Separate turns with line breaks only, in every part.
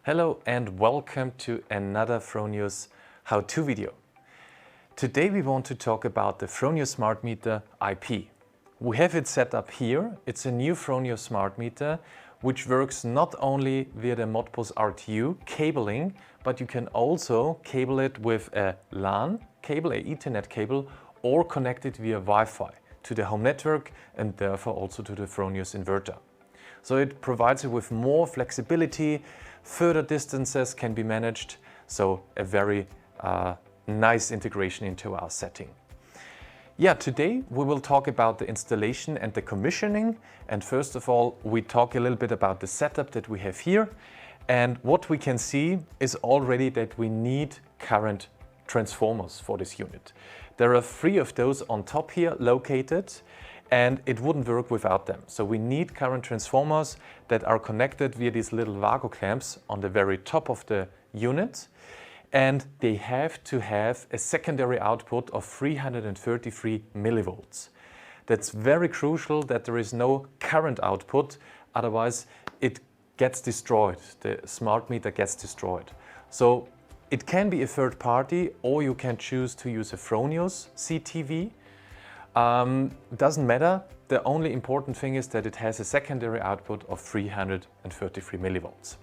Hello and welcome to another Fronius how-to video. Today we want to talk about the Fronius Smart Meter IP. We have it set up here. It's a new Fronius Smart Meter which works not only via the Modbus RTU cabling, but you can also cable it with a LAN cable, an Ethernet cable, or connect it via Wi-Fi to the home network and therefore also to the Fronius inverter. So it provides you with more flexibility, further distances can be managed, so a very nice integration into our setting. Yeah, today we will talk about the installation and the commissioning, and first of all we talk a little bit about the setup that we have here, and what we can see is already that we need current transformers for this unit. There are 3 of those on top here located, and it wouldn't work without them. So we need current transformers that are connected via these little Vago clamps on the very top of the unit, and they have to have a secondary output of 333 millivolts. That's very crucial that there is no current output, otherwise it gets destroyed, the smart meter gets destroyed. So it can be a third party, or you can choose to use a Fronius CTV. Doesn't matter, the only important thing is that it has a secondary output of 333 millivolts.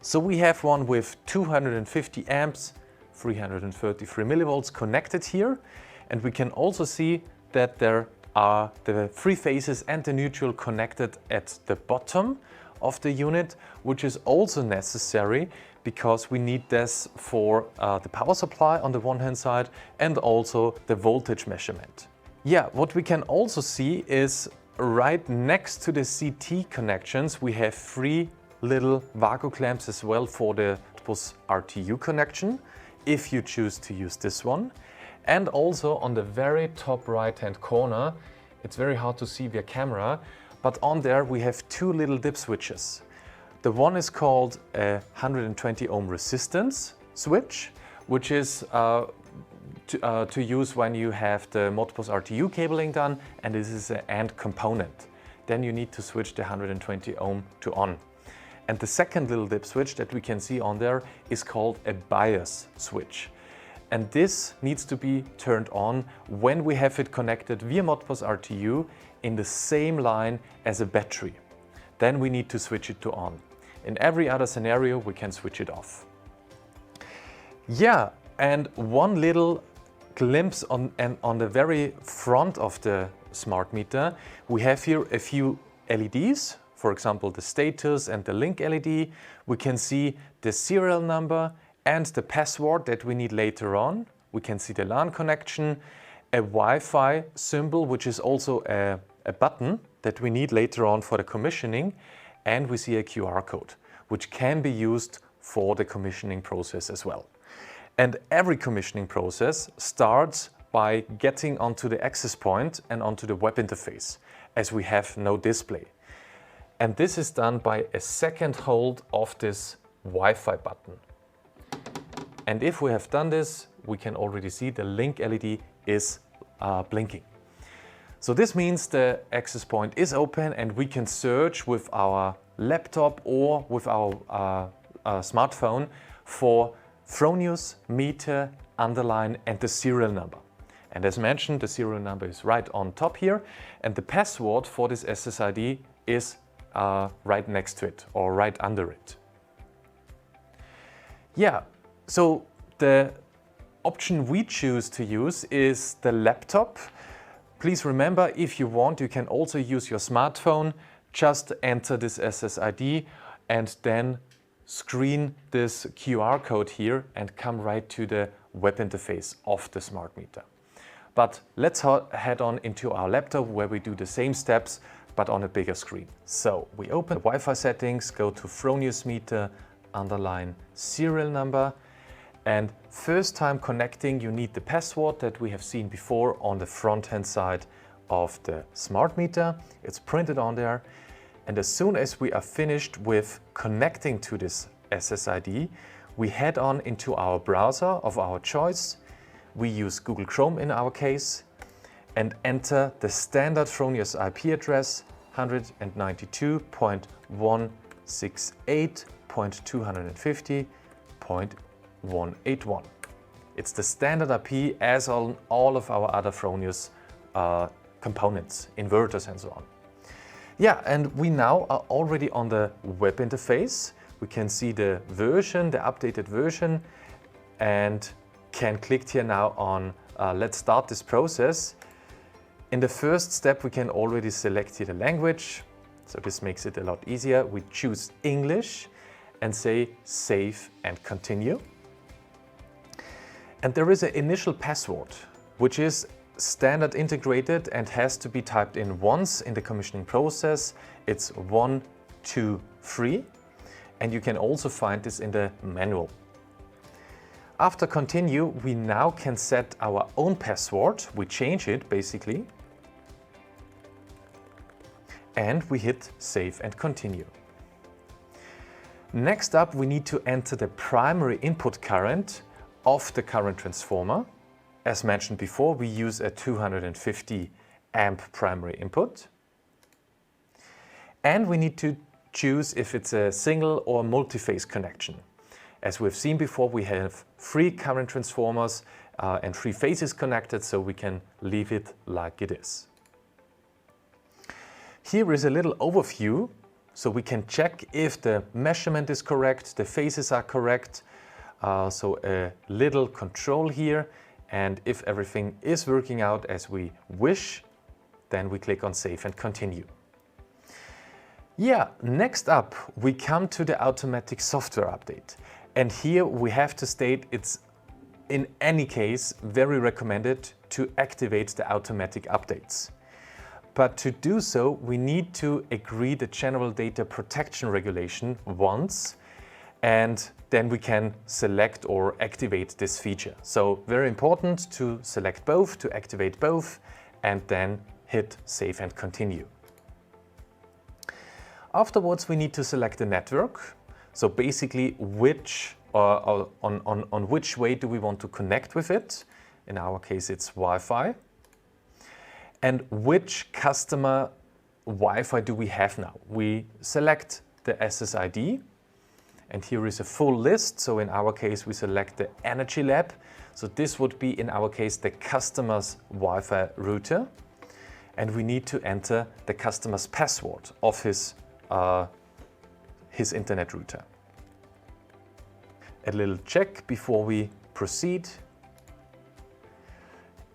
So we have one with 250 amps, 333 millivolts connected here, and we can also see that there are the 3 phases and the neutral connected at the bottom of the unit, which is also necessary because we need this for the power supply on the one hand side and also the voltage measurement. Yeah, what we can also see is right next to the CT connections we have 3 little Vago clamps as well for the Modbus RTU connection, if you choose to use this one. And also on the very top right hand corner, it's very hard to see via camera, but on there we have 2 little dip switches. The one is called a 120 ohm resistance switch, which is to use when you have the Modbus RTU cabling done, and this is an AND component. Then you need to switch the 120 ohm to on. And the second little dip switch that we can see on there is called a bias switch. And this needs to be turned on when we have it connected via Modbus RTU in the same line as a battery. Then we need to switch it to on. In every other scenario we can switch it off. Yeah, and one little glimpse on the very front of the smart meter, we have here a few LEDs, for example the status and the link LED. We can see the serial number and the password that we need later on. We can see the LAN connection, a Wi-Fi symbol, which is also a button that we need later on for the commissioning, and we see a QR code, which can be used for the commissioning process as well. And every commissioning process starts by getting onto the access point and onto the web interface, as we have no display. And this is done by a second hold of this Wi-Fi button. And if we have done this, we can already see the link LED is blinking. So this means the access point is open and we can search with our laptop or with our smartphone for Fronius meter underline and the serial number. And as mentioned, the serial number is right on top here, and the password for this SSID is right next to it or right under it. Yeah, so the option we choose to use is the laptop. Please remember, if you want, you can also use your smartphone. Just enter this SSID and then screen this QR code here and come right to the web interface of the smart meter. But let's head on into our laptop where we do the same steps but on a bigger screen. So we open the Wi-Fi settings, go to Fronius meter underline serial number, and first time connecting you need the password that we have seen before on the front hand side of the smart meter. It's printed on there. And as soon as we are finished with connecting to this SSID, we head on into our browser of our choice. We use Google Chrome in our case and enter the standard Fronius IP address 192.1 168.250.181. It's the standard IP as on all of our other Fronius components, inverters and so on. Yeah, and we now are already on the web interface. We can see the version, the updated version, and can click here now on let's start this process. In the first step, we can already select here the language. So this makes it a lot easier. We choose English and say save and continue. And there is an initial password, which is standard integrated and has to be typed in once in the commissioning process. It's 123, and you can also find this in the manual. After continue, we now can set our own password. We change it basically, and we hit save and continue. Next up, we need to enter the primary input current of the current transformer. As mentioned before, we use a 250 amp primary input. And we need to choose if it's a single or multi-phase connection. As we've seen before, we have 3 current transformers and 3 phases connected, so we can leave it like it is. Here is a little overview, so we can check if the measurement is correct, the phases are correct. So a little control here, and if everything is working out as we wish, then we click on save and continue. Yeah, next up we come to the automatic software update. And here we have to state it's in any case very recommended to activate the automatic updates. But to do so, we need to agree the general data protection regulation once, and then we can select or activate this feature. So very important to select both, to activate both, and then hit save and continue. Afterwards, we need to select the network. So basically on which way do we want to connect with it. In our case, it's Wi-Fi. And which customer Wi-Fi do we have now? We select the SSID, and here is a full list. So in our case, we select the Energy Lab. So this would be, in our case, the customer's Wi-Fi router. And we need to enter the customer's password of his internet router. A little check before we proceed.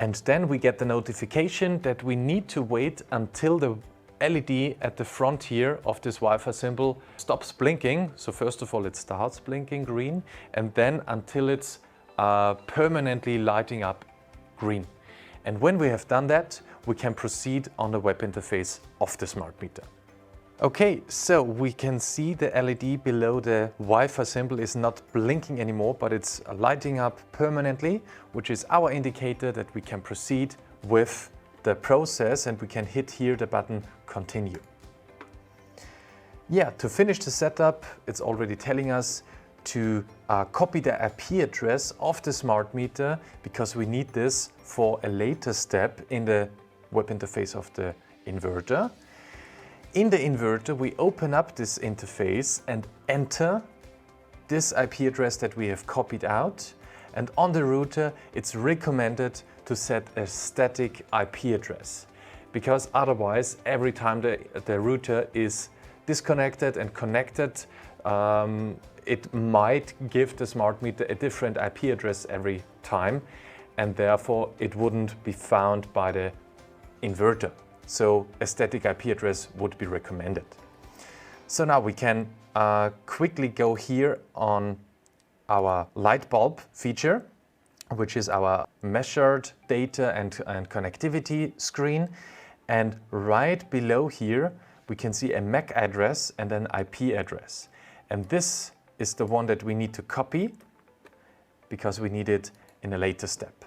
And then we get the notification that we need to wait until the LED at the front here of this Wi-Fi symbol stops blinking. So first of all, it starts blinking green, and then until it's permanently lighting up green. And when we have done that, we can proceed on the web interface of the smart meter. Okay, so we can see the LED below the Wi-Fi symbol is not blinking anymore, but it's lighting up permanently, which is our indicator that we can proceed with the process, and we can hit here the button continue. Yeah, to finish the setup, it's already telling us to copy the IP address of the smart meter, because we need this for a later step in the web interface of the inverter. In the inverter, we open up this interface and enter this IP address that we have copied out. And on the router, it's recommended to set a static IP address, because otherwise, every time the router is disconnected and connected, it might give the smart meter a different IP address every time, and therefore it wouldn't be found by the inverter. So a static IP address would be recommended. So now we can quickly go here on our light bulb feature, which is our measured data and connectivity screen. And right below here, we can see a MAC address and an IP address. And this is the one that we need to copy, because we need it in a later step.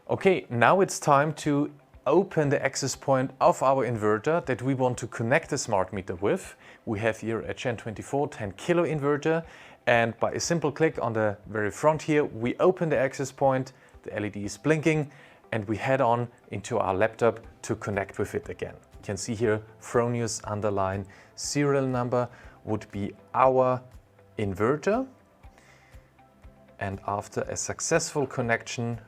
Okay, now it's time to open the access point of our inverter that we want to connect the smart meter with. We have here a GEN24 10 kilo inverter, and by a simple click on the very front here, we open the access point, the LED is blinking, and we head on into our laptop to connect with it again. You can see here Fronius underline serial number. would be our inverter. And after a successful connection,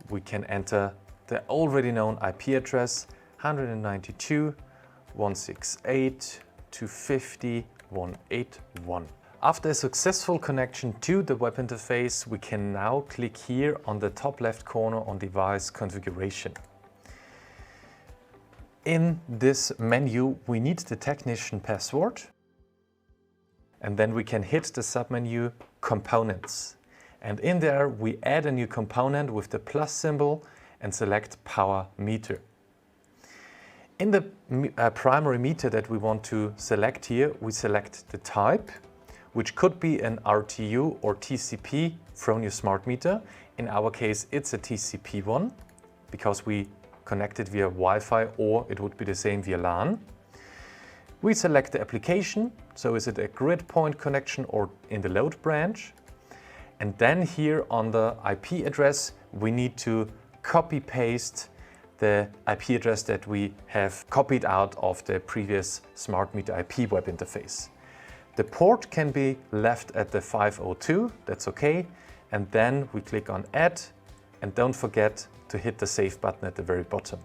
we can enter the already known IP address 192.168.250.181. After a successful connection to the web interface, we can now click here on the top left corner on device configuration. In this menu, we need the technician password, and then we can hit the submenu Components. And in there, we add a new component with the plus symbol and select Power Meter. In the primary meter that we want to select here, we select the type, which could be an RTU or TCP Fronius Smart Meter. In our case, it's a TCP one, because we connect it via Wi-Fi, or it would be the same via LAN. We select the application, so is it a grid point connection or in the load branch? And then here on the IP address, we need to copy-paste the IP address that we have copied out of the previous Smart Meter IP web interface. The port can be left at the 502, that's okay. And then we click on Add, and don't forget to hit the Save button at the very bottom.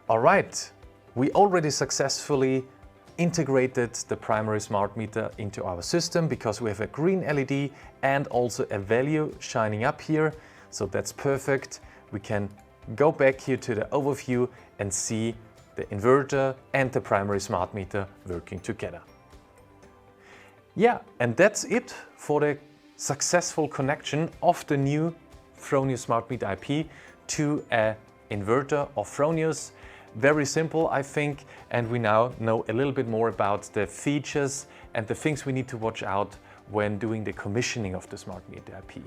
All right, we already successfully integrated the primary smart meter into our system because we have a green LED and also a value shining up here. So that's perfect. We can go back here to the overview and see the inverter and the primary smart meter working together. Yeah, and that's it for the successful connection of the new Fronius Smart Meter IP to an inverter of Fronius. Very simple, I think, and we now know a little bit more about the features and the things we need to watch out when doing the commissioning of the Smart Meter IP.